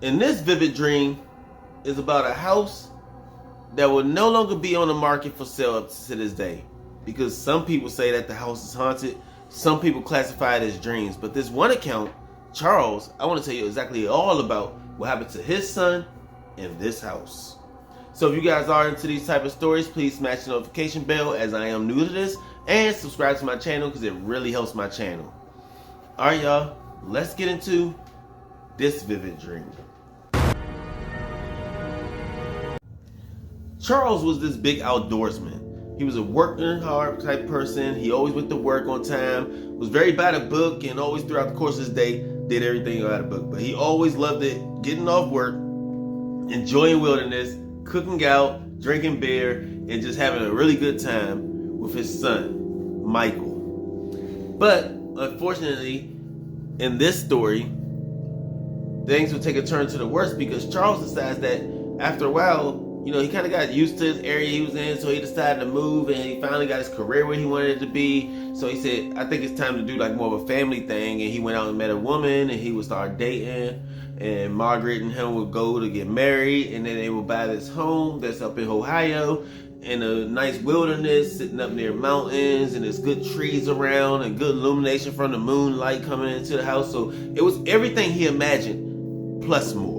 And this vivid dream is about a house that will no longer be on the market for sale up to this day. Because some people say that the house is haunted, some people classify it as dreams. But this one account, Charles, I want to tell you exactly all about what happened to his son in this house. So if you guys are into these type of stories, please smash the notification bell as I am new to this, and subscribe to my channel because it really helps my channel. Alright y'all, let's get into this vivid dream. Charles was this big outdoorsman. He was a working hard type person. He always went to work on time, was very bad at book, and always throughout the course of his day did everything out of book. But he always loved it, getting off work, enjoying wilderness, cooking out, drinking beer, and just having a really good time with his son, Michael. But unfortunately, in this story, things will take a turn to the worst because Charles decides that after a while, he kind of got used to his area he was in, so he decided to move, and he finally got his career where he wanted it to be. So he said, I think it's time to do like more of a family thing, and he went out and met a woman, and he would start dating, and Margaret and him would go to get married, and then they would buy this home that's up in Ohio, in a nice wilderness, sitting up near mountains, and there's good trees around, and good illumination from the moonlight coming into the house. So it was everything he imagined, plus more.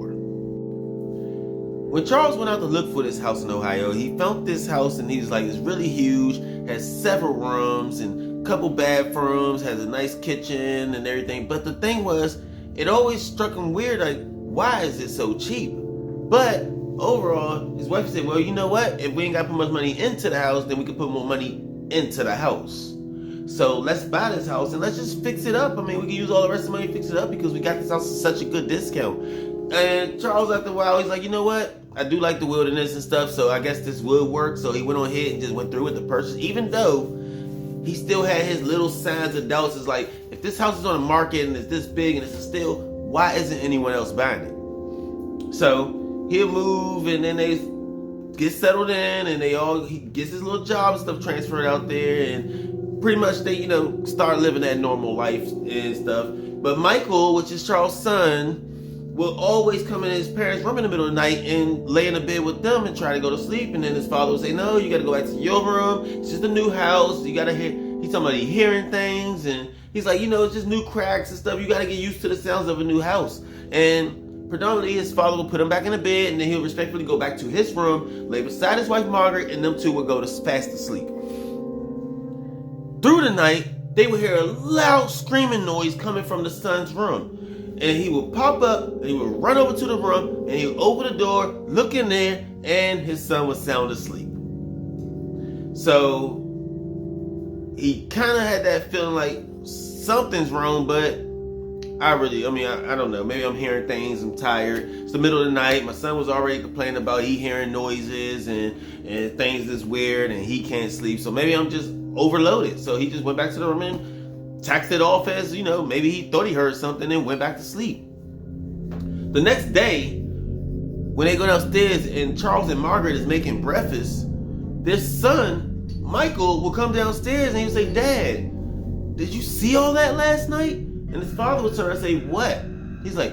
When Charles went out to look for this house in Ohio, he found this house, and he was like, it's really huge, has several rooms and a couple bathrooms, has a nice kitchen and everything. But the thing was, it always struck him weird, like, why is it so cheap? But overall, his wife said, well, you know what? If we ain't got to put much money into the house, then we can put more money into the house. So let's buy this house and let's just fix it up. I mean, we can use all the rest of the money to fix it up because we got this house at such a good discount. And Charles, after a while, he's like, you know what? I do like the wilderness and stuff, so I guess this would work. So he went on ahead and just went through with the purchase, even though he still had his little signs of doubts. It's like, if this house is on the market and it's this big and it's a steal, why isn't anyone else buying it? So he'll move, and then they get settled in, and he gets his little job and stuff transferred out there, and pretty much they, start living that normal life and stuff. But Michael, which is Charles' son, will always come in his parents' room in the middle of the night and lay in the bed with them and try to go to sleep. And then his father would say, no, you got to go back to your room. It's just a new house. You got to hear. He's talking about hearing things. And he's like, it's just new cracks and stuff. You got to get used to the sounds of a new house. And predominantly his father will put him back in the bed, and then he'll respectfully go back to his room, lay beside his wife Margaret, and them two would go to fast asleep. Through the night, they would hear a loud screaming noise coming from the son's room. And he would pop up, and he would run over to the room, and he would open the door, look in there, and his son was sound asleep. So he kind of had that feeling like something's wrong, but I don't know. Maybe I'm hearing things. I'm tired. It's the middle of the night. My son was already complaining about he hearing noises and things that's weird, and he can't sleep. So maybe I'm just overloaded. So he just went back to the room and taxed it off as, maybe he thought he heard something and went back to sleep. The next day, when they go downstairs and Charles and Margaret is making breakfast, their son, Michael, will come downstairs and he'll say, Dad, did you see all that last night? And his father would turn and say, what? He's like,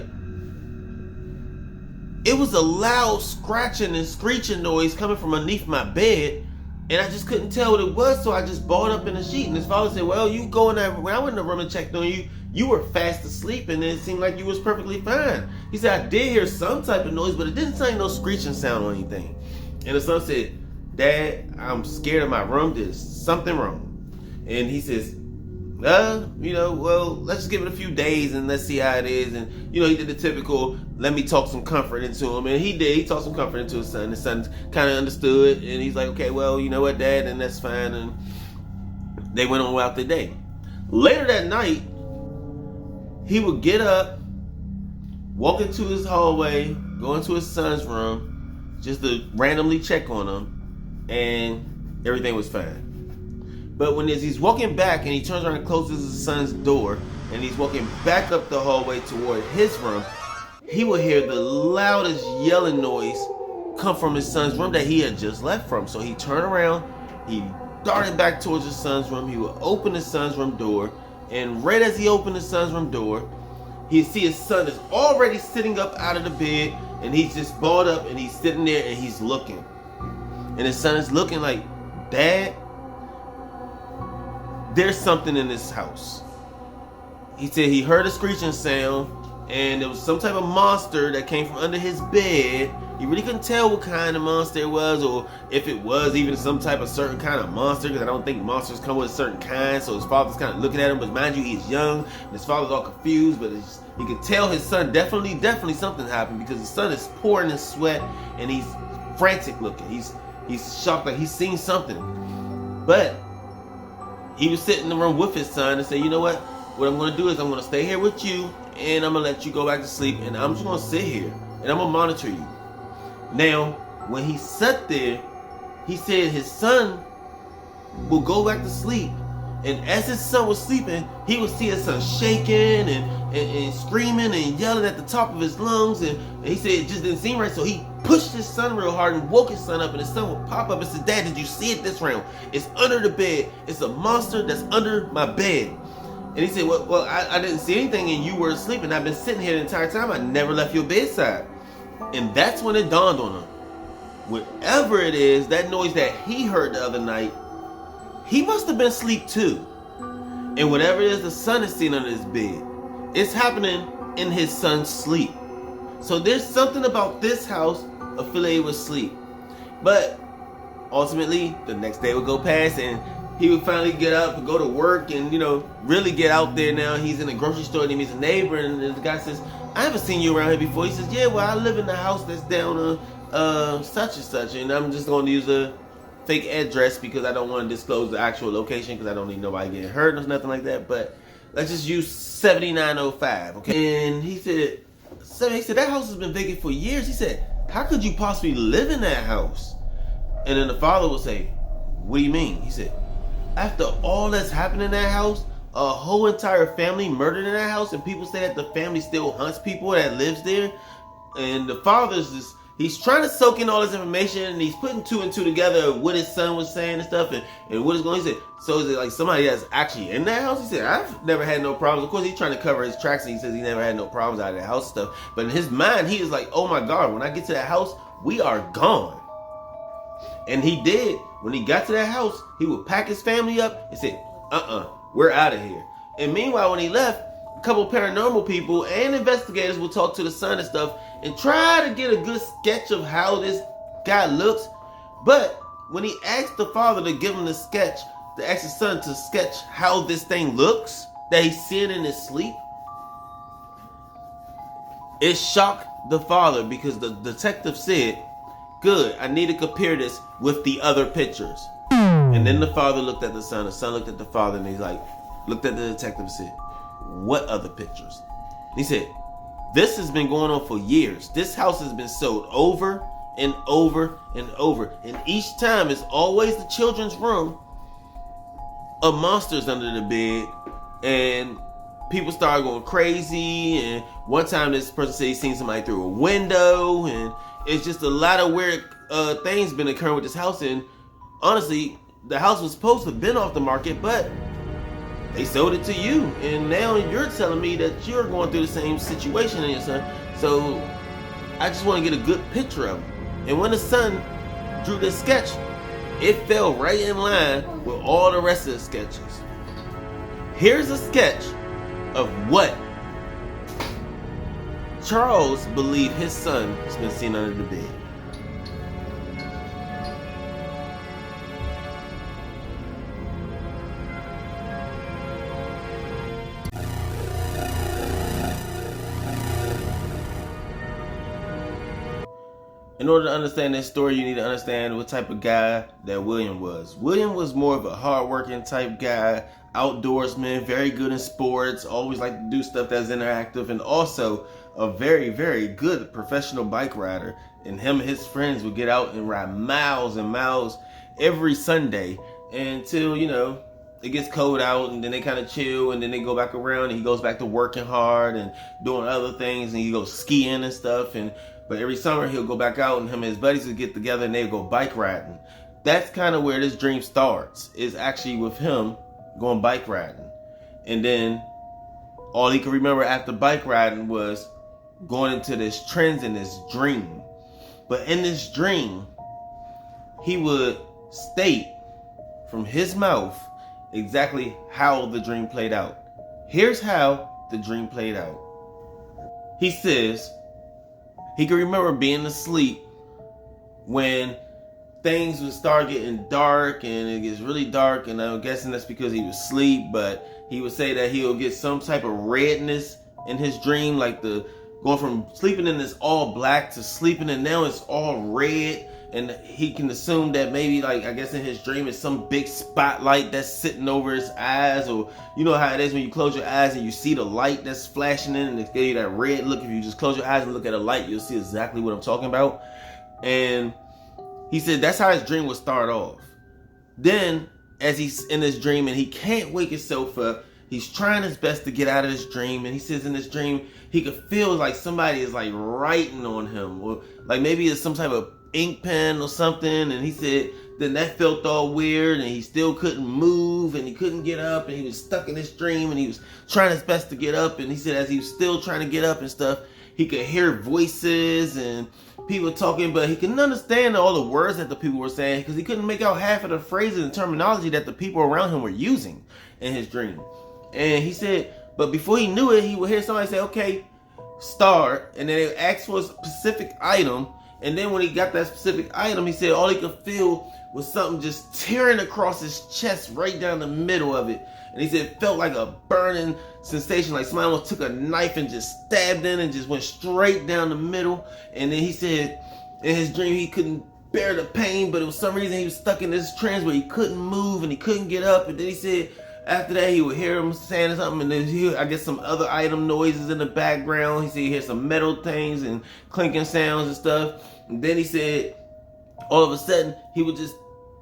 it was a loud scratching and screeching noise coming from underneath my bed, and I just couldn't tell what it was, so I just balled up in the sheet. And his father said, well, you go in there. When I went in the room and checked on you, you were fast asleep, and it seemed like you was perfectly fine. He said, I did hear some type of noise, but it didn't sound like no screeching sound or anything. And the son said, Dad, I'm scared of my room. There's something wrong. And he says, well, let's just give it a few days and let's see how it is. And, he did the typical, let me talk some comfort into him. And he did. He talked some comfort into his son. His son kind of understood. And he's like, okay, well, you know what, Dad? And that's fine. And they went on about their day. Later that night, he would get up, walk into his hallway, go into his son's room, just to randomly check on him. And everything was fine. But when he's walking back and he turns around and closes his son's door, and he's walking back up the hallway toward his room, he will hear the loudest yelling noise come from his son's room that he had just left from. So he turned around, he darted back towards his son's room, he would open his son's room door, and right as he opened his son's room door, he see his son is already sitting up out of the bed, and he's just balled up, and he's sitting there, and he's looking. And his son is looking like, Dad, there's something in this house. He said he heard a screeching sound, and there was some type of monster that came from under his bed. He really couldn't tell what kind of monster it was, or if it was even some type of certain kind of monster, because I don't think monsters come with a certain kind. So his father's kind of looking at him, but mind you, he's young, and his father's all confused, but he could tell his son definitely something happened, because his son is pouring his sweat, and he's frantic looking. He's shocked, like he's seen something. But he was sitting in the room with his son and said, you know what I'm going to do is I'm going to stay here with you, and I'm going to let you go back to sleep, and I'm just going to sit here, and I'm going to monitor you. Now, when he sat there, he said his son will go back to sleep, and as his son was sleeping, he would see his son shaking and screaming and yelling at the top of his lungs, and he said it just didn't seem right, so he pushed his son real hard and woke his son up, and his son would pop up and said, Dad, did you see it this round? It's under the bed. It's a monster that's under my bed. And he said, well, I didn't see anything, and you were asleep, and I've been sitting here the entire time. I never left your bedside. And that's when it dawned on him. Whatever it is, that noise that he heard the other night, he must have been asleep too. And whatever it is the son is seeing under his bed, it's happening in his son's sleep. So there's something about this house affiliated with sleep. But ultimately, the next day would go past, and he would finally get up and go to work and, really get out there now. He's in the grocery store and he meets a neighbor, and the guy says, I haven't seen you around here before. He says, yeah, well, I live in the house that's down such and such, and I'm just going to use a fake address because I don't want to disclose the actual location because I don't need nobody getting hurt or nothing like that. But let's just use 7905, okay? And he said, that house has been vacant for years. He said, how could you possibly live in that house? And then the father would say, what do you mean? He said, after all that's happened in that house, a whole entire family murdered in that house, and people say that the family still hunts people that lives there. And the father's just, he's trying to soak in all this information, and he's putting two and two together of what his son was saying and stuff, and what is going on. He said, so is it like somebody that's actually in that house? He said, I've never had no problems. Of course, he's trying to cover his tracks, and he says he never had no problems out of that house stuff. But in his mind, he is like, oh my God, when I get to that house, we are gone. And he did. When he got to that house, he would pack his family up and say, we're out of here. And meanwhile, when he left, a couple paranormal people and investigators will talk to the son and stuff and try to get a good sketch of how this guy looks. But when he asked the father to give him the sketch, to ask his son to sketch how this thing looks that he's seeing in his sleep, it shocked the father because the detective said, good, I need to compare this with the other pictures. And then the father looked at the son looked at the father, and he's like, looked at the detective and said, what other pictures? And he said, this has been going on for years. This house has been sold over and over and over. And each time it's always the children's room. A monster's under the bed, and people started going crazy. And one time this person said he seen somebody through a window, and it's just a lot of weird things been occurring with this house. And honestly, the house was supposed to have been off the market, but they sold it to you, and now you're telling me that you're going through the same situation in your son. So I just want to get a good picture of him. And when the son drew this sketch, it fell right in line with all the rest of the sketches. Here's a sketch of what Charles believed his son has been seen under the bed. In order to understand this story, you need to understand what type of guy that William was. William was more of a hardworking type guy, outdoorsman, very good in sports, always like to do stuff that's interactive, and also a very, very good professional bike rider. And him and his friends would get out and ride miles and miles every Sunday until, it gets cold out, and then they kind of chill, and then they go back around, and he goes back to working hard and doing other things, and he goes skiing and stuff. But every summer he'll go back out, and him and his buddies would get together and they'd go bike riding. That's kind of where this dream starts, is actually with him going bike riding. And then all he could remember after bike riding was going into this trance in this dream. But in this dream, he would state from his mouth exactly how the dream played out. Here's how the dream played out. He says he could remember being asleep when things would start getting dark, and it gets really dark, and I'm guessing that's because he was asleep, but he would say that he'll get some type of redness in his dream, like the going from sleeping in this all black to sleeping and now it's all red. And he can assume that maybe, like, I guess in his dream it's some big spotlight that's sitting over his eyes, or you know how it is when you close your eyes and you see the light that's flashing in and it's giving you that red look. If you just close your eyes and look at a light, you'll see exactly what I'm talking about. And he said that's how his dream would start off. Then, as he's in this dream and he can't wake himself up, he's trying his best to get out of this dream. And he says in this dream, he could feel like somebody is like writing on him, or like maybe it's some type of ink pen or something. And he said then that felt all weird, and he still couldn't move, and he couldn't get up, and he was stuck in this dream, and he was trying his best to get up. And he said as he was still trying to get up and stuff, he could hear voices and people talking, but he couldn't understand all the words that the people were saying because he couldn't make out half of the phrases and terminology that the people around him were using in his dream. And he said, but before he knew it, he would hear somebody say, okay, start, and then they would ask for a specific item. And then when he got that specific item, he said all he could feel was something just tearing across his chest right down the middle of it. And he said it felt like a burning sensation, like somebody almost took a knife and just stabbed in and just went straight down the middle. And then he said in his dream he couldn't bear the pain, but it was some reason he was stuck in this trance where he couldn't move and he couldn't get up. And then he said after that he would hear him saying something, and then he, I guess, some other item noises in the background. He said he heard some metal things and clinking sounds and stuff. And then he said all of a sudden he would just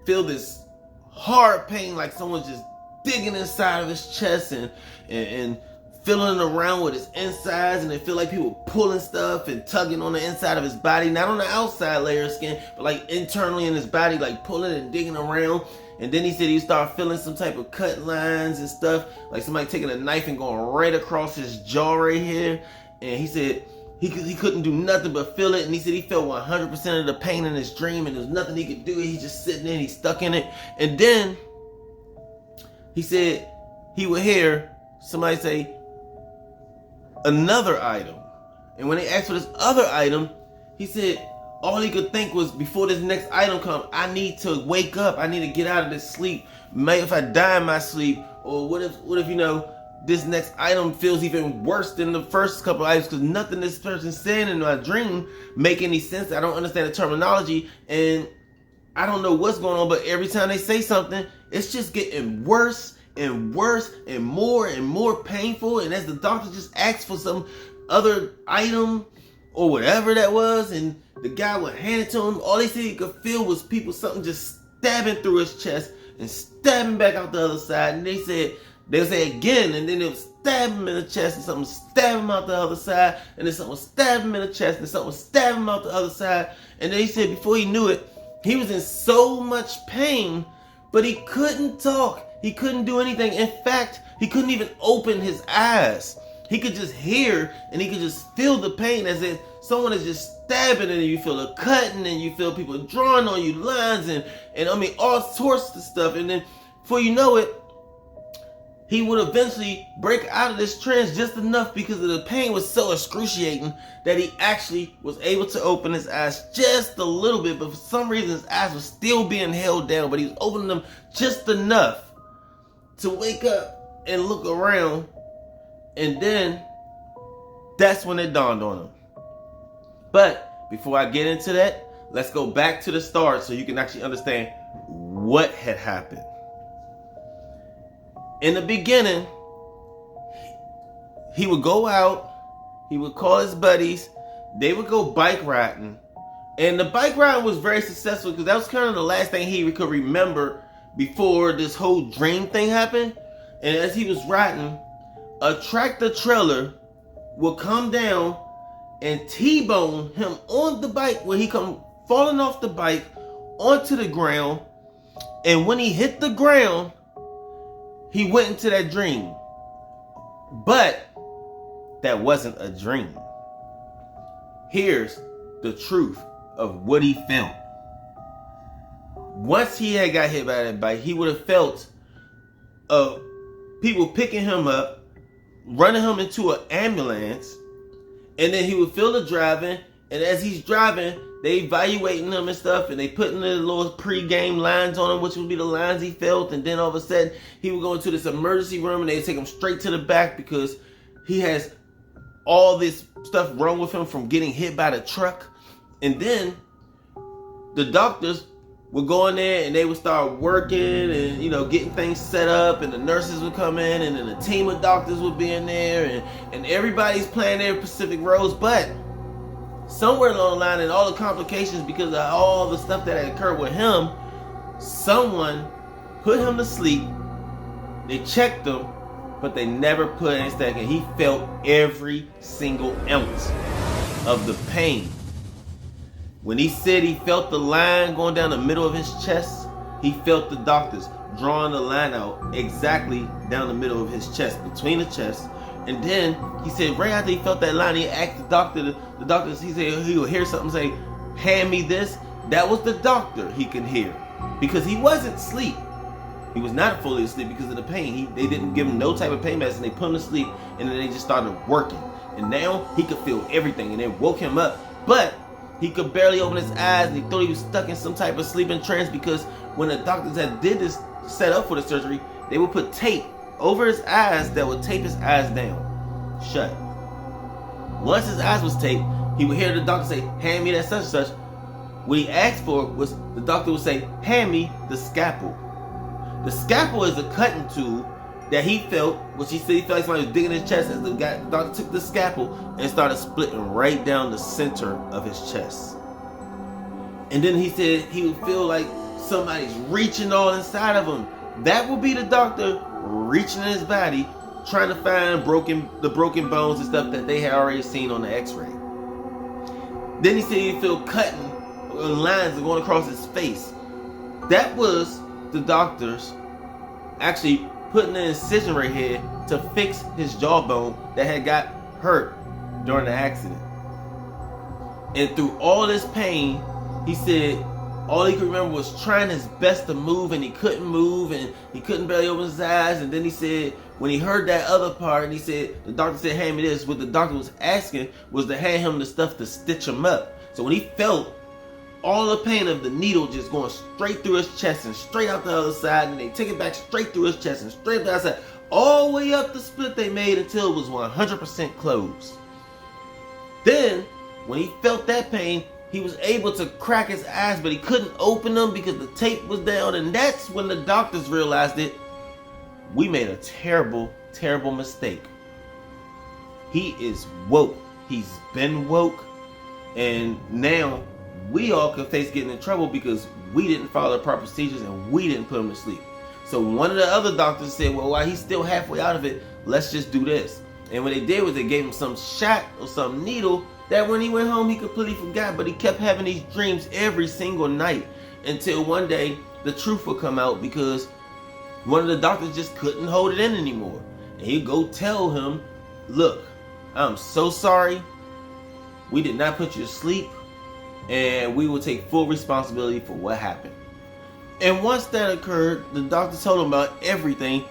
feel this hard pain, like someone's just digging inside of his chest and feeling around with his insides, and it feel like people pulling stuff and tugging on the inside of his body, not on the outside layer of skin, but like internally in his body, like pulling and digging around. And then he said he started feeling some type of cut lines and stuff, like somebody taking a knife and going right across his jaw right here. And he said he couldn't do nothing but feel it, and he said he felt 100% of the pain in his dream, and there's nothing he could do. He's just sitting there, he's stuck in it. And then he said he would hear somebody say another item. And when they asked for this other item, he said all he could think was, before this next item comes, I need to wake up. I need to get out of this sleep. Maybe if I die in my sleep, or what if you know, this next item feels even worse than the first couple items, because nothing this person's saying in my dream make any sense. I don't understand the terminology, and I don't know what's going on, but every time they say something, it's just getting worse and worse and more painful. And as the doctor just asked for some other item or whatever that was, and the guy would hand it to him, all he said he could feel was something just stabbing through his chest and stabbing back out the other side. And they'll say again, and then it would stab him in the chest, and something stab him out the other side, and then something would stab him in the chest, and something would stab him out the other side. And then he said before he knew it, he was in so much pain, but he couldn't talk. He couldn't do anything. In fact, he couldn't even open his eyes. He could just hear, and he could just feel the pain as if someone is just stabbing, and you feel a cutting, and you feel people drawing on you lines, and I mean all sorts of stuff. And then before you know it, he would eventually break out of this trance just enough, because of the pain was so excruciating, that he actually was able to open his eyes just a little bit. But for some reason his eyes were still being held down, but he was opening them just enough to wake up and look around. And then that's when it dawned on him. But before I get into that, let's go back to the start so you can actually understand what had happened. In the beginning, he would go out, he would call his buddies, they would go bike riding. And the bike riding was very successful, because that was kind of the last thing he could remember before this whole dream thing happened. And as he was riding, a tractor trailer would come down and T-bone him on the bike, where he come falling off the bike onto the ground. And when he hit the ground, he went into that dream. But that wasn't a dream. Here's the truth of what he felt. Once he had got hit by that bike, he would have felt people picking him up, running him into an ambulance, and then he would feel the driving, and as he's driving, they evaluating him and stuff, and they putting the little pre-game lines on him, which would be the lines he felt, and then all of a sudden, he would go into this emergency room, and they take him straight to the back because he has all this stuff wrong with him from getting hit by the truck. And then the doctors would go in there and they would start working and, you know, getting things set up, and the nurses would come in, and then a team of doctors would be in there, and everybody's playing their specific roles. But somewhere along the line, and all the complications because of all the stuff that had occurred with him, someone put him to sleep. They checked him, but they never put anesthetic, and he felt every single ounce of the pain. When he said he felt the line going down the middle of his chest, he felt the doctors drawing the line out exactly down the middle of his chest, between the chest. And then he said right after he felt that line, he asked the doctor, he said he would hear something say, "Hand me this." That was the doctor he could hear, because he wasn't asleep. He was not fully asleep because of the pain. They didn't give him no type of pain medicine. They put him to sleep, and then they just started working. And now he could feel everything, and they woke him up. But he could barely open his eyes, and he thought he was stuck in some type of sleeping trance, because when the doctors that did this set up for the surgery, they would put tape over his eyes that would tape his eyes down shut. Once his eyes was taped, he would hear the doctor say, "Hand me that such and such." What he asked for was, the doctor would say, "Hand me the scalpel." The scalpel is a cutting tool that he felt, which he said he felt like somebody was digging his chest, as the doctor took the scalpel and started splitting right down the center of his chest. And then he said he would feel like somebody's reaching all inside of him. That would be the doctor reaching in his body, trying to find the broken bones and stuff that they had already seen on the x-ray. Then he said he'd feel cutting lines going across his face. That was the doctors actually putting an incision right here to fix his jawbone that had got hurt during the accident. And through all this pain, he said all he could remember was trying his best to move, and he couldn't move, and he couldn't barely open his eyes. And then he said when he heard that other part, and he said the doctor said, "Hand me this," what the doctor was asking was to hand him the stuff to stitch him up. So when he felt all the pain of the needle just going straight through his chest and straight out the other side, and they take it back straight through his chest and straight up the other side, all the way up the split they made until it was 100% closed. Then, when he felt that pain, he was able to crack his eyes, but he couldn't open them because the tape was down, and that's when the doctors realized it. We made a terrible, terrible mistake. He is woke. He's been woke, and now we all could face getting in trouble because we didn't follow the proper procedures and we didn't put him to sleep. So one of the other doctors said, well, while he's still halfway out of it, let's just do this. And what they did was they gave him some shot or some needle that when he went home, he completely forgot, but he kept having these dreams every single night until one day the truth would come out, because one of the doctors just couldn't hold it in anymore. And he'd go tell him, "Look, I'm so sorry. We did not put you to sleep, and we will take full responsibility for what happened." And once that occurred, the doctor told him about everything.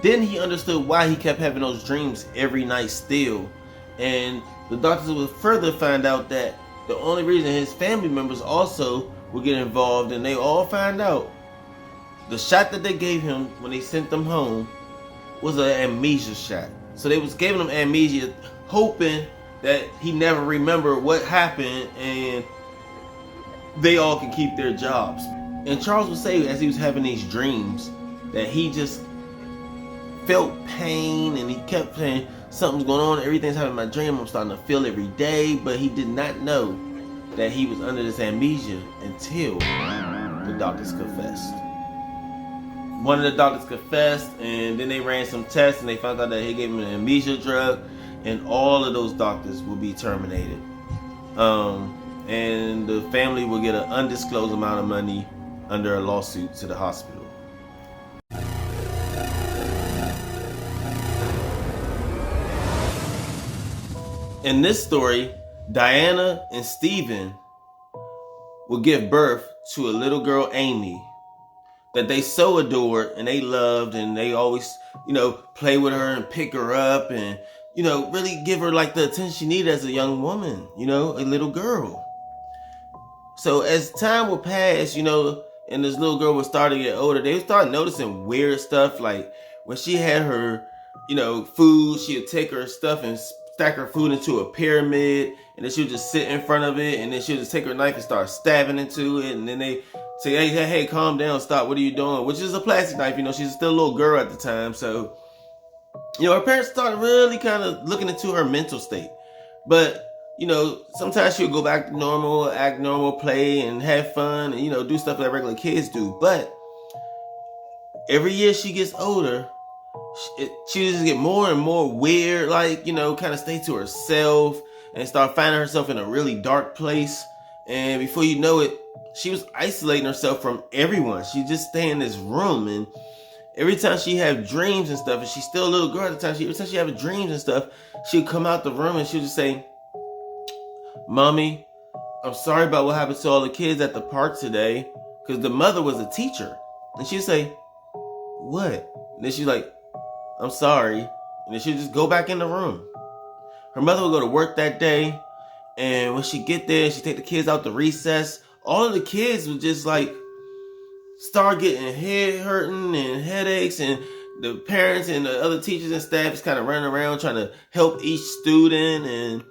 Then he understood why he kept having those dreams every night still. And the doctors would further find out that the only reason his family members also would get involved, and they all find out the shot that they gave him when they sent them home was an amnesia shot. So they was giving him amnesia, hoping that he never remembered what happened and they all can keep their jobs. And Charles would say, as he was having these dreams, that he just felt pain, and he kept saying, "Something's going on, everything's happening in my dream, I'm starting to feel every day." But he did not know that he was under this amnesia until the doctors confessed. One of the doctors confessed, and then they ran some tests, and they found out that he gave him an amnesia drug, and all of those doctors will be terminated. And the family will get an undisclosed amount of money under a lawsuit to the hospital. In this story, Diana and Stephen will give birth to a little girl, Amy, that they so adored and they loved, and they always, play with her and pick her up and, really give her like the attention she needed as a young woman, a little girl. So as time would pass, and this little girl would start to get older, they would start noticing weird stuff. Like when she had her, food, she would take her stuff and stack her food into a pyramid, and then she would just sit in front of it, and then she would just take her knife and start stabbing into it, and then they say, hey, calm down, stop, what are you doing? Which is a plastic knife, she's still a little girl at the time. So, her parents started really kind of looking into her mental state. But, sometimes she would go back to normal, act normal, play and have fun and, do stuff that regular kids do. But every year she gets older, she just get more and more weird, like, kind of stay to herself and start finding herself in a really dark place. And before you know it, she was isolating herself from everyone. She just stay in this room, and every time she have dreams and stuff, and she's still a little girl at the time, every time she have dreams and stuff, she would come out the room and she would just say, "Mommy, I'm sorry about what happened to all the kids at the park today," because the mother was a teacher. And she'd say, "What?" And then she's like, "I'm sorry." And then she'd just go back in the room. Her mother would go to work that day, and when she get there, she take the kids out to recess. All of the kids would just like start getting head hurting and headaches, and the parents and the other teachers and staff is kind of running around trying to help each student. And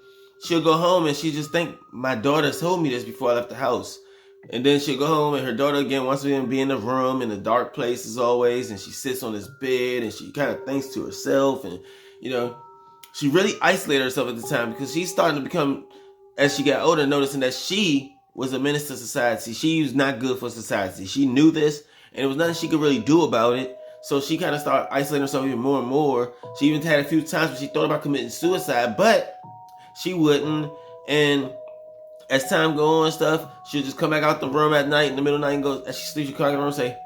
she'll go home and she just think, my daughter told me this before I left the house. And then she'll go home and her daughter again wants to be in the room in the dark place as always, and she sits on this bed and she kind of thinks to herself, and she really isolated herself at the time because she's starting to become, as she got older, noticing that she was a menace to society. She was not good for society. She knew this, and there was nothing she could really do about it. So she kind of started isolating herself even more and more. She even had a few times when she thought about committing suicide, but she wouldn't. And as time go on and stuff, she'll just come back out the room at night in the middle of the night and go, as she sleeps, she'll come out of the room and say,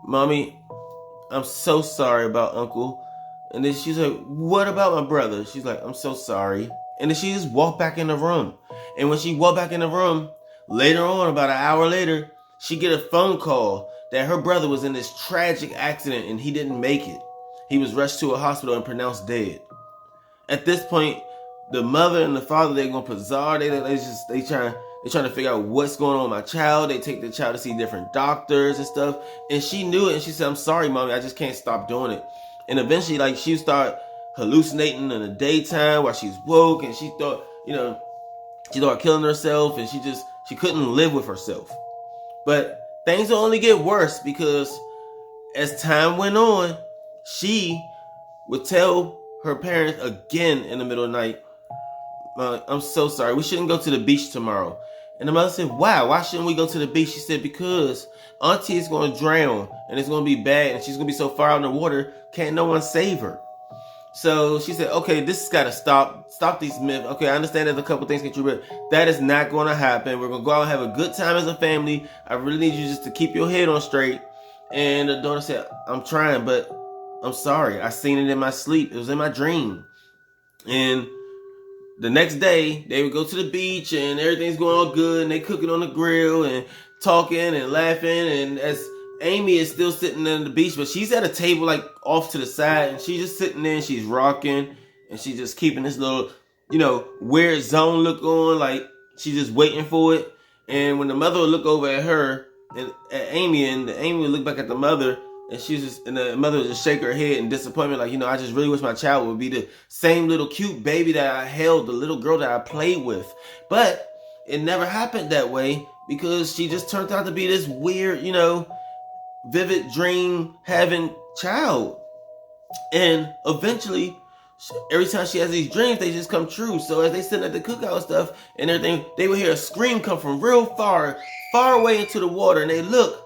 "Mommy, I'm so sorry about Uncle." And then she's like, "What about my brother?" She's like, "I'm so sorry." And then she just walked back in the room. And when she walked back in the room, later on, about an hour later, she get a phone call that her brother was in this tragic accident and he didn't make it. He was rushed to a hospital and pronounced dead. At this point, the mother and the father, they're going bizarre. They trying to figure out what's going on with my child. They take the child to see different doctors and stuff. And she knew it, and she said, "I'm sorry, Mommy, I just can't stop doing it." And eventually, like, she start hallucinating in the daytime while she's woke, and she thought, she thought killing herself, and she couldn't live with herself. But things will only get worse because as time went on, she would tell her parents again in the middle of the night, "I'm so sorry, we shouldn't go to the beach tomorrow." And the mother said, Why shouldn't we go to the beach?" She said, "Because Auntie is going to drown and it's going to be bad, and she's going to be so far out in the water, can't no one save her." So she said, "Okay, this has got to stop. Stop these myths. Okay, I understand there's a couple things get you, but that is not going to happen. We're going to go out and have a good time as a family. I really need you just to keep your head on straight." And the daughter said, "I'm trying, but I'm sorry. I seen it in my sleep. It was in my dream." And the next day, they would go to the beach and everything's going all good, and they cooking on the grill and talking and laughing. And as Amy is still sitting on the beach, but she's at a table like off to the side, and she's just sitting there and she's rocking, and she's just keeping this little, weird zone look on, like she's just waiting for it. And when the mother would look over at her and at Amy, and Amy would look back at the mother, and the mother would just shake her head in disappointment, like, I just really wish my child would be the same little cute baby that I held, the little girl that I played with. But it never happened that way because she just turned out to be this weird, vivid dream having child. And eventually, every time she has these dreams, they just come true. So as they sitting at the cookout stuff and everything, they would hear a scream come from real far away into the water, and they look,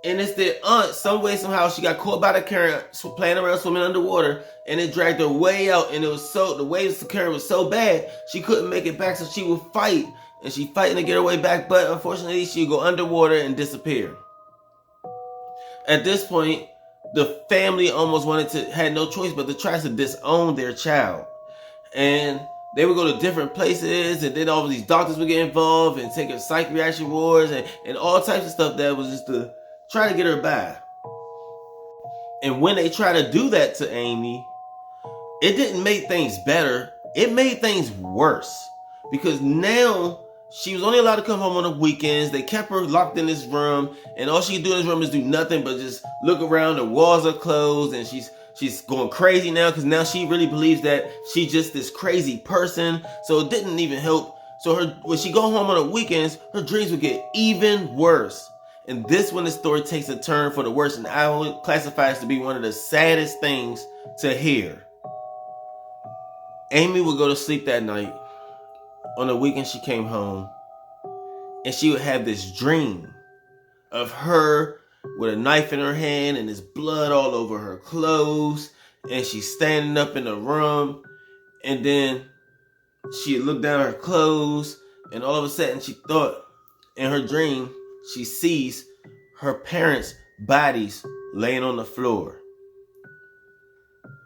and it's their aunt. Some way, somehow, she got caught by the current, playing around swimming underwater, and it dragged her way out. And the waves of the current was so bad she couldn't make it back. So she would fight, and she fighting to get her way back. But unfortunately, she would go underwater and disappear. At this point, the family almost had no choice but to try to disown their child. And they would go to different places, and then all of these doctors would get involved and take her psych reaction wards and all types of stuff that was just to try to get her by. And when they try to do that to Amy, it didn't make things better. It made things worse. Because now she was only allowed to come home on the weekends. They kept her locked in this room, and all she could do in this room is do nothing but just look around. The walls are closed, and she's going crazy now because now she really believes that she's just this crazy person. So it didn't even help. So when she go home on the weekends, her dreams would get even worse. And this when the story takes a turn for the worse, and I would classify this to be one of the saddest things to hear. Amy would go to sleep that night. On the weekend she came home, and she would have this dream of her with a knife in her hand and there's blood all over her clothes, and she's standing up in the room, and then she looked down at her clothes, and all of a sudden she thought in her dream she sees her parents' bodies laying on the floor.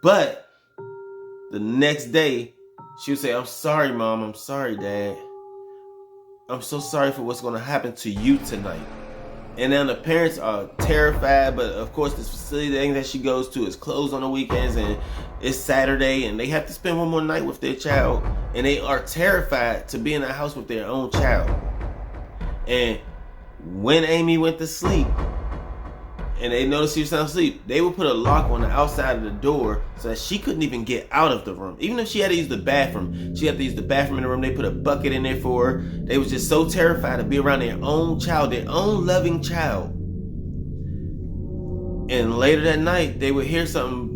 But the next day she would say, "I'm sorry, Mom. I'm sorry, Dad. I'm so sorry for what's going to happen to you tonight." And then the parents are terrified, but of course this facility that she goes to is closed on the weekends, and it's Saturday, and they have to spend one more night with their child, and they are terrified to be in a house with their own child. And when Amy went to sleep, and they noticed she was sound asleep, they would put a lock on the outside of the door so that she couldn't even get out of the room. Even if she had to use the bathroom, she had to use the bathroom in the room. They put a bucket in there for her. They was just so terrified to be around their own child, their own loving child. And later that night, they would hear something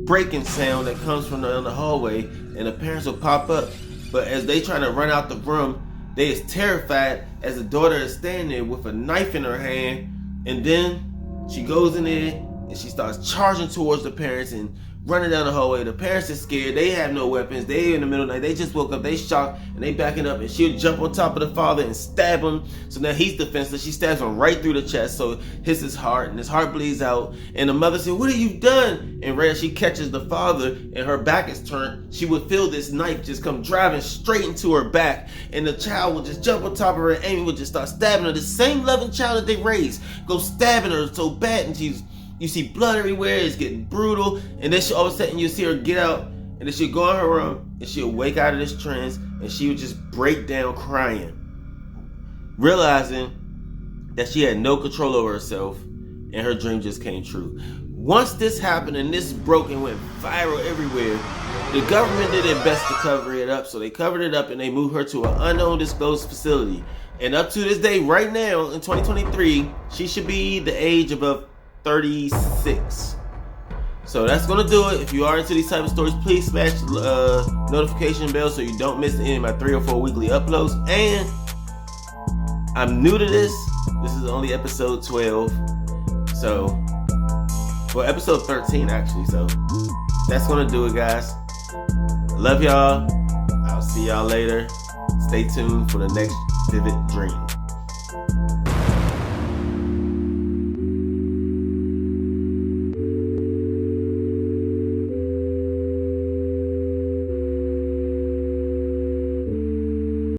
breaking sound that comes from down the hallway, and the parents will pop up. But as they try to run out the room, they is terrified as the daughter is standing there with a knife in her hand, and then she goes in there and she starts charging towards the parents and running down the hallway. The parents are scared. They have no weapons. They in the middle of the night. They just woke up. They shocked and they backing up, and she'll jump on top of the father and stab him. So now he's defenseless. She stabs him right through the chest. So hits his heart, and his heart bleeds out. And the mother said, "What have you done?" And right as she catches the father and her back is turned, she would feel this knife just come driving straight into her back. And the child would just jump on top of her, and Amy would just start stabbing her. The same loving child that they raised goes stabbing her so bad, and you see blood everywhere. It's getting brutal. And then all of a sudden you see her get out, and then she'll go in her room, and she'll wake out of this trance, and she would just break down crying, realizing that she had no control over herself, and her dream just came true. Once this happened and this broke and went viral everywhere, the government did their best to cover it up. So they covered it up, and they moved her to an unknown disclosed facility. And up to this day, right now in 2023, she should be the age of 36. So that's gonna do it. If you are into these type of stories, please smash the notification bell so you don't miss any of my 3 or 4 weekly uploads. And I'm new to this. This is only episode 12. So, well, episode 13 actually. So that's gonna do it, guys. I love y'all. I'll see y'all later. Stay tuned for the next Vivid Dream.